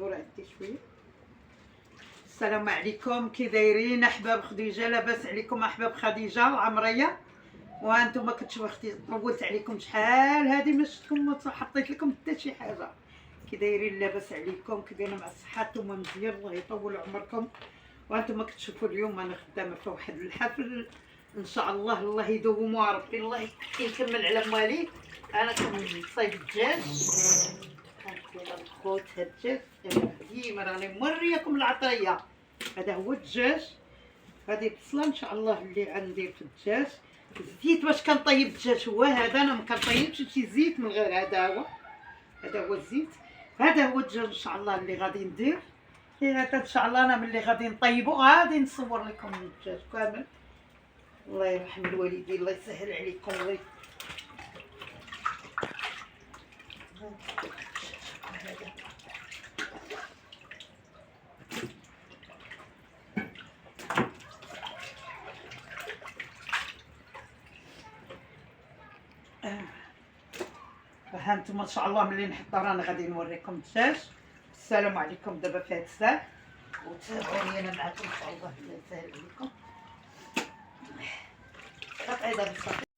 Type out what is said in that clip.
الدور عندي شويه. السلام عليكم، كي دايرين احباب خديجه؟ لاباس عليكم احباب خديجه العمريه؟ وانتم كتشوفوا اختي طولت عليكم شحال هذه ما شفتكم، ما حطيت لكم حتى شي حاجه. كي دايرين؟ لاباس عليكم؟ كي دايرين مع الصحه؟ نتوما مزيان، الله يطول عمركم. وانتم كتشوفوا اليوم انا خدامه في واحد الحفل ان شاء الله، الله يدوموا ربي، الله يكمل على مواليد. انا كنصايب الدجاج، هانتوما الخوت. هاد الدجاج ديما راني مورياكم العطريه. هذا هو الدجاج، هذه بصله ان شاء الله اللي غندير في الدجاج. الزيت باش كنطيب الدجاج هو هذا، انا ما كنطيبش شي زيت من غير هذا هو الزيت. هذا هو الدجاج ان شاء الله اللي غادي ندير. هذا ان شاء الله انا ملي غادي نطيبو غادي نصور لكم الدجاج كامل. الله يرحم الوالدين، الله يسهل عليكم، الله فهمتوا ما شاء الله. ملي نحط رانا غادي نوريكم الدجاج. السلام عليكم دابا في هاد الساعه، وتابعوني انا معكم ان شاء الله، الله يسهل عليكم. قطعي دابا صافي.